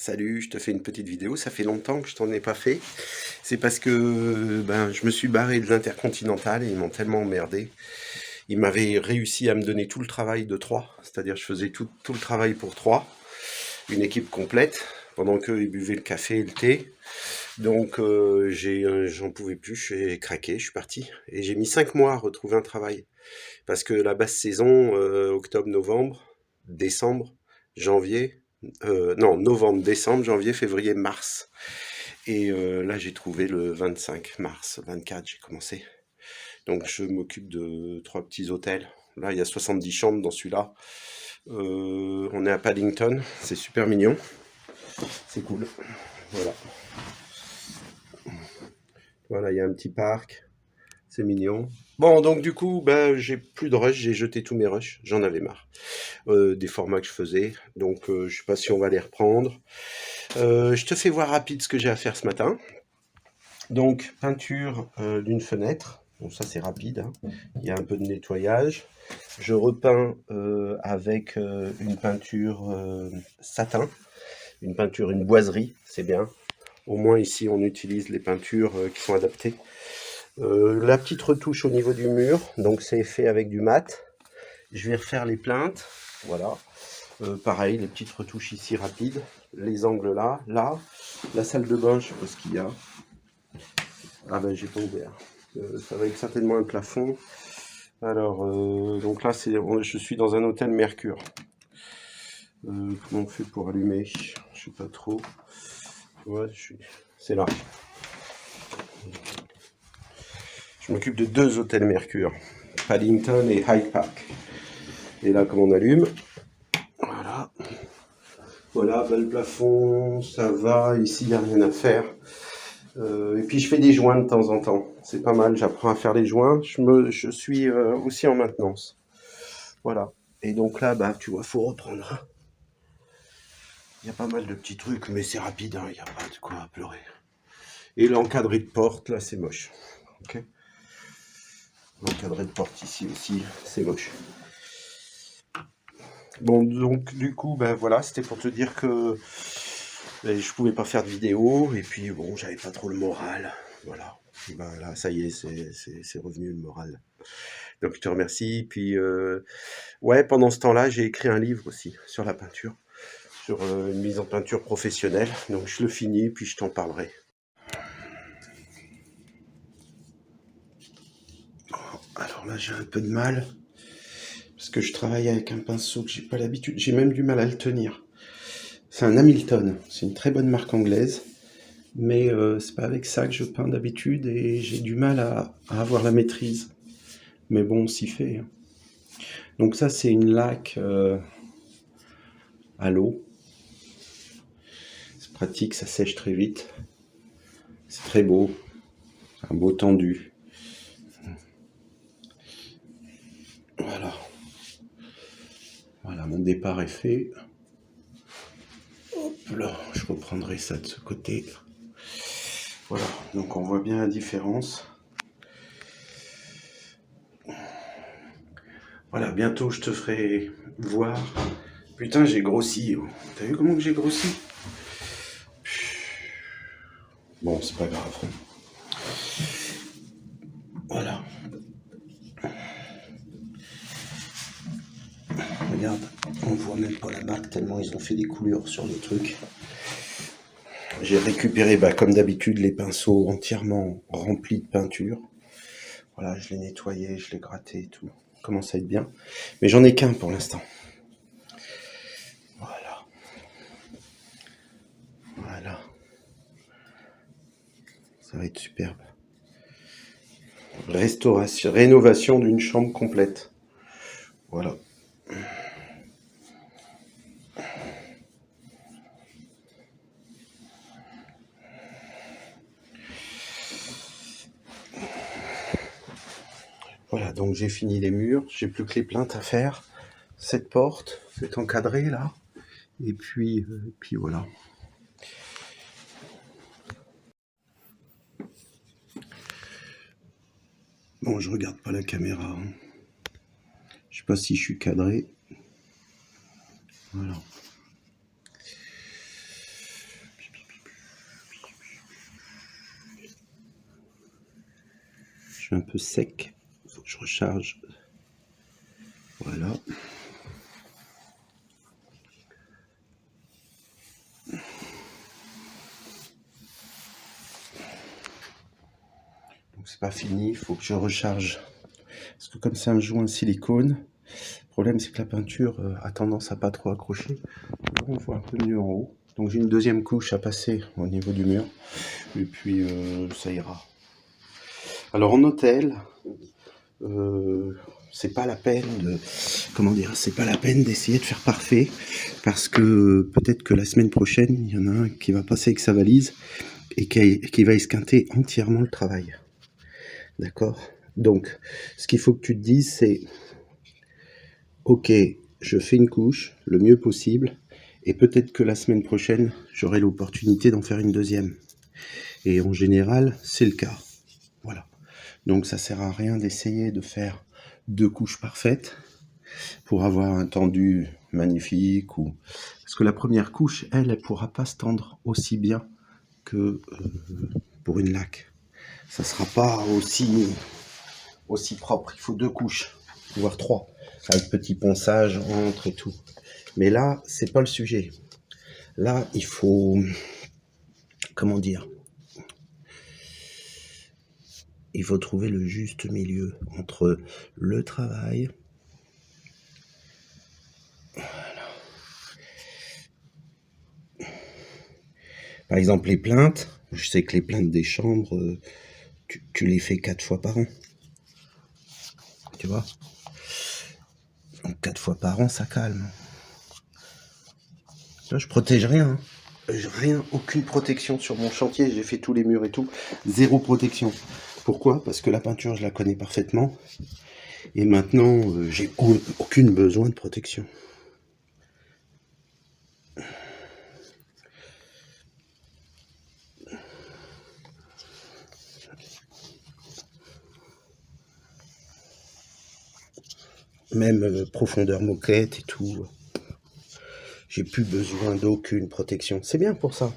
Salut, je te fais une petite vidéo, ça fait longtemps que je t'en ai pas fait. C'est parce que je me suis barré de l'Intercontinental et ils m'ont tellement emmerdé. Ils m'avaient réussi à me donner tout le travail de trois, c'est-à-dire je faisais tout le travail pour trois, une équipe complète, pendant qu'eux ils buvaient le café et le thé. Donc j'en pouvais plus, j'ai craqué, je suis parti. Et j'ai mis 5 mois à retrouver un travail. Parce que la basse saison, octobre, novembre, décembre, janvier, non, novembre, décembre, janvier, février, mars. Et là, j'ai trouvé le 25 mars, 24, j'ai commencé. Donc, je m'occupe de trois petits hôtels. Là, il y a 70 chambres dans celui-là. On est à Paddington, c'est super mignon, c'est cool. Voilà, voilà, il y a un petit parc, c'est mignon. Bon, donc du coup, j'ai plus de rush, j'ai jeté tous mes rushs, j'en avais marre. Des formats que je faisais. Donc, je sais pas si on va les reprendre. Je te fais voir rapide ce que j'ai à faire ce matin. Donc, peinture d'une fenêtre. Bon, ça c'est rapide, hein. Il y a un peu de nettoyage. Je repeins avec une peinture satin, une peinture, une boiserie, c'est bien. Au moins ici, on utilise les peintures qui sont adaptées. La petite retouche au niveau du mur, donc c'est fait avec du mat. Je vais refaire les plaintes, voilà. Pareil, les petites retouches ici rapides, les angles là, là, la salle de bain, je sais pas ce qu'il y a. Ah ben j'ai pas ouvert. Ça va être certainement un plafond. Alors, donc là, je suis dans un hôtel Mercure. Comment on fait pour allumer? Je sais pas trop. Ouais, c'est là. Je m'occupe de deux hôtels Mercure, Paddington et Hyde Park. Et là, comment on allume? Voilà. Voilà, le plafond, ça va. Ici, il n'y a rien à faire. Et puis je fais des joints de temps en temps. C'est pas mal, j'apprends à faire les joints. Je suis aussi en maintenance. Voilà. Et donc là, tu vois, faut reprendre. Il y a pas mal de petits trucs, mais c'est rapide, hein, il n'y a pas de quoi pleurer. Et l'encadré de porte, là, c'est moche. Ok. L'encadré de porte ici aussi, c'est moche. Bon, donc du coup, voilà, c'était pour te dire que je pouvais pas faire de vidéo, et puis bon, j'avais pas trop le moral. Voilà. Et là, ça y est, c'est revenu le moral. Donc je te remercie. Puis ouais, pendant ce temps-là, j'ai écrit un livre aussi sur la peinture, sur une mise en peinture professionnelle. Donc je le finis, puis je t'en parlerai. Alors là, j'ai un peu de mal parce que je travaille avec un pinceau que j'ai pas l'habitude. J'ai même du mal à le tenir. C'est un Hamilton. C'est une très bonne marque anglaise, mais c'est pas avec ça que je peins d'habitude et j'ai du mal à avoir la maîtrise. Mais bon, on s'y fait, hein. Donc ça, c'est une laque à l'eau. C'est pratique, ça sèche très vite. C'est très beau. C'est un beau tendu. Voilà. Voilà, mon départ est fait. Hop là, je reprendrai ça de ce côté. Voilà, donc on voit bien la différence. Voilà, bientôt je te ferai voir. Putain, j'ai grossi. T'as vu comment que j'ai grossi? Bon, c'est pas grave. Voilà. Regarde, on voit même pas la marque tellement ils ont fait des coulures sur le truc. J'ai récupéré, comme d'habitude, les pinceaux entièrement remplis de peinture. Voilà, je l'ai nettoyé, je l'ai gratté et tout. Commence à être bien. Mais j'en ai qu'un pour l'instant. Voilà. Voilà. Ça va être superbe. Restauration, rénovation d'une chambre complète. Voilà. Voilà, donc j'ai fini les murs. J'ai plus que les plaintes à faire. Cette porte, c'est encadré là. Et puis voilà. Bon, je regarde pas la caméra, hein. Je sais pas si je suis cadré. Voilà. suis un peu sec. Il faut que je recharge. Voilà. Donc c'est pas fini, il faut que je recharge. Parce que comme c'est un joint silicone, le problème c'est que la peinture a tendance à pas trop accrocher. Là, on voit un peu mieux en haut. Donc j'ai une deuxième couche à passer au niveau du mur. Et puis ça ira. Alors en hôtel, c'est pas la peine de, comment dire, c'est pas la peine d'essayer de faire parfait, parce que peut-être que la semaine prochaine, il y en a un qui va passer avec sa valise et qui va esquinter entièrement le travail. D'accord? Donc, ce qu'il faut que tu te dises, c'est, ok, je fais une couche le mieux possible, et peut-être que la semaine prochaine, j'aurai l'opportunité d'en faire une deuxième. Et en général, c'est le cas. Voilà. Donc ça sert à rien d'essayer de faire 2 couches parfaites pour avoir un tendu magnifique, ou parce que la première couche, elle pourra pas se tendre aussi bien que pour une laque. Ça sera pas aussi propre. Il faut 2 couches, voire 3, avec petit ponçage entre et tout. Mais là, c'est pas le sujet. Là, il faut, comment dire, il faut trouver le juste milieu entre le travail. Par exemple, les plaintes, je sais que les plaintes des chambres, tu les fais 4 fois par an. Tu vois? Donc 4 fois par an, ça calme. Là, je protège rien. Hein. Rien, aucune protection sur mon chantier. J'ai fait tous les murs et tout. Zéro protection. Pourquoi? Parce que la peinture, je la connais parfaitement. Et maintenant, j'ai aucune besoin de protection. Même profondeur moquette et tout. J'ai plus besoin d'aucune protection. C'est bien pour ça.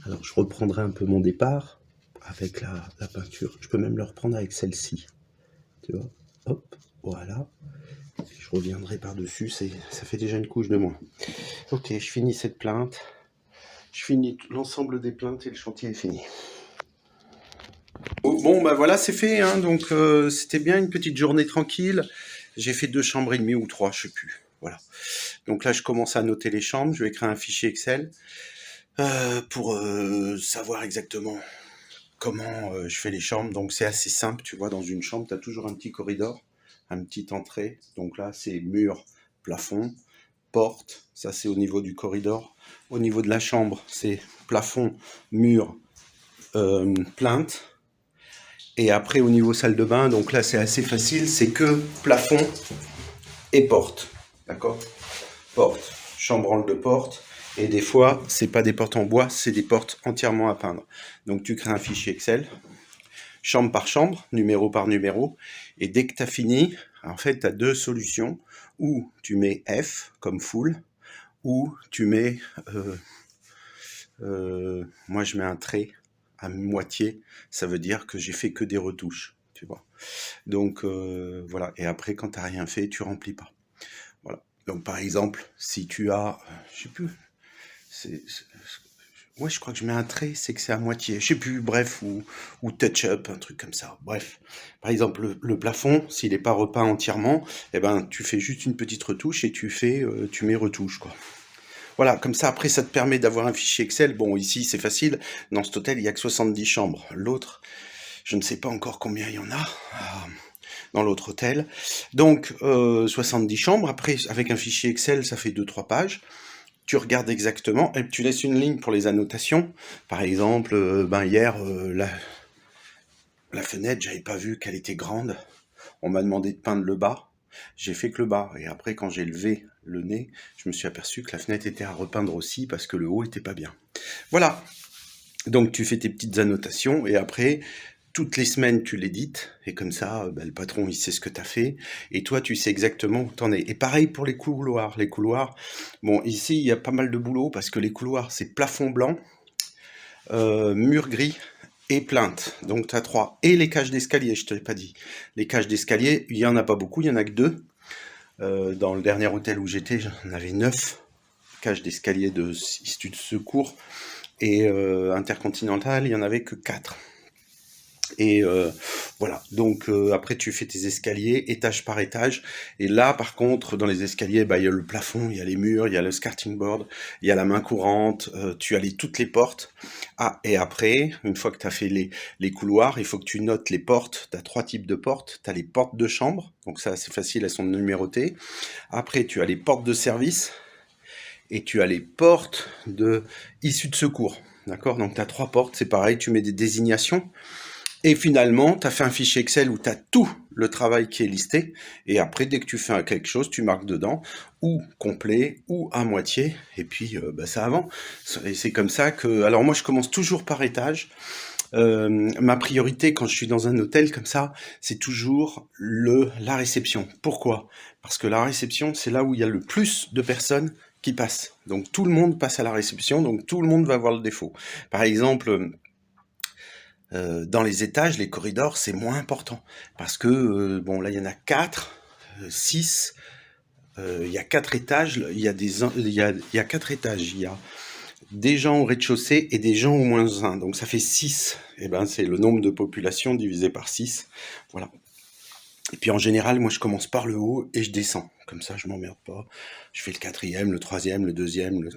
Alors, je reprendrai un peu mon départ avec la peinture. Je peux même le reprendre avec celle-ci. Tu vois? Hop, voilà. Je reviendrai par-dessus. Ça fait déjà une couche de moins. Ok, je finis cette plainte. Je finis l'ensemble des plaintes et le chantier est fini. Bon, bah voilà, c'est fait. Hein, donc, c'était bien une petite journée tranquille. J'ai fait 2 chambres et demie ou 3, je sais plus. Voilà. Donc là, je commence à noter les chambres. Je vais créer un fichier Excel pour savoir exactement comment je fais les chambres. Donc c'est assez simple, tu vois, dans une chambre, tu as toujours un petit corridor, une petite entrée. Donc là, c'est mur, plafond, porte, ça c'est au niveau du corridor. Au niveau de la chambre, c'est plafond, mur, plainte. Et après, au niveau salle de bain, donc là, c'est assez facile, c'est que plafond et porte. D'accord? Porte, chambranle de porte. Et des fois, c'est pas des portes en bois, c'est des portes entièrement à peindre. Donc tu crées un fichier Excel, chambre par chambre, numéro par numéro. Et dès que tu as fini, en fait, tu as 2 solutions. Ou tu mets F comme full, ou tu mets... moi, je mets un trait à moitié. Ça veut dire que j'ai fait que des retouches, tu vois. Donc, voilà. Et après, quand tu n'as rien fait, tu remplis pas. Voilà. Donc, par exemple, si tu as... je sais plus... Ouais, je crois que je mets un trait, c'est que c'est à moitié. Je sais plus, bref, ou touch-up, un truc comme ça. Bref. Par exemple, le plafond, s'il n'est pas repeint entièrement, eh ben, tu fais juste une petite retouche et tu mets retouche, quoi. Voilà, comme ça, après, ça te permet d'avoir un fichier Excel. Bon, ici, c'est facile. Dans cet hôtel, il n'y a que 70 chambres. L'autre, je ne sais pas encore combien il y en a dans l'autre hôtel. Donc, 70 chambres. Après, avec un fichier Excel, ça fait 2-3 pages. Tu regardes exactement et tu laisses une ligne pour les annotations. Par exemple, hier, la fenêtre, j'avais pas vu qu'elle était grande. On m'a demandé de peindre le bas. J'ai fait que le bas. Et après, quand j'ai levé le nez, je me suis aperçu que la fenêtre était à repeindre aussi parce que le haut était pas bien. Voilà. Donc, tu fais tes petites annotations et après, toutes les semaines, tu l'édites. Et comme ça, le patron, il sait ce que tu as fait. Et toi, tu sais exactement où t'en es. Et pareil pour les couloirs. Les couloirs, bon, ici, il y a pas mal de boulot parce que les couloirs, c'est plafond blanc. mur gris et plainte. Donc tu as 3. Et les cages d'escalier, je te l'ai pas dit. Les cages d'escalier, il y en a pas beaucoup, il y en a que 2. Dans le dernier hôtel où j'étais, j'en avais 9 cages d'escalier de issue de secours. Et Intercontinental, il y en avait que 4. Et voilà, donc après tu fais tes escaliers étage par étage, et là par contre dans les escaliers, bah, il y a le plafond, il y a les murs, il y a le skirting board, il y a la main courante, tu as toutes les portes. Ah, et après, une fois que tu as fait les couloirs, il faut que tu notes les portes. Tu as 3 types de portes. Tu as les portes de chambre, donc ça c'est facile, elles sont numérotées. Après tu as les portes de service, et tu as les portes de issue de secours. D'accord? Donc tu as 3 portes, c'est pareil, tu mets des désignations. Et finalement, tu as fait un fichier Excel où tu as tout le travail qui est listé. Et après, dès que tu fais quelque chose, tu marques dedans, ou complet, ou à moitié. Et puis, bah, ça avance. Et c'est comme ça que... Alors moi, je commence toujours par étage. Ma priorité quand je suis dans un hôtel comme ça, c'est toujours la réception. Pourquoi? Parce que la réception, c'est là où il y a le plus de personnes qui passent. Donc tout le monde passe à la réception, donc tout le monde va voir le défaut. Par exemple, dans les étages, les corridors, c'est moins important. Parce que, bon, là, il y en a 4, 6, il y a 4 étages, il y a 4 étages. Il y a des gens au rez-de-chaussée et des gens au moins 1. Donc ça fait 6. Et ben, c'est le nombre de population divisé par 6. Voilà. Et puis en général, moi, je commence par le haut et je descends. Comme ça, je m'emmerde pas. Je fais le 4e, le 3e, le 2e,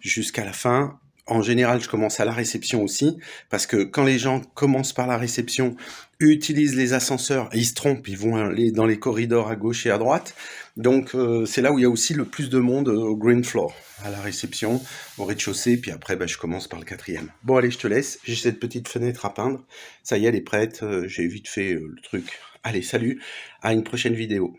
jusqu'à la fin. En général, je commence à la réception aussi, parce que quand les gens commencent par la réception, utilisent les ascenseurs, ils se trompent, ils vont aller dans les corridors à gauche et à droite. Donc c'est là où il y a aussi le plus de monde au green floor, à la réception, au rez-de-chaussée, puis après bah, je commence par le 4e. Bon allez, je te laisse, j'ai cette petite fenêtre à peindre. Ça y est, elle est prête, j'ai vite fait le truc. Allez, salut, à une prochaine vidéo.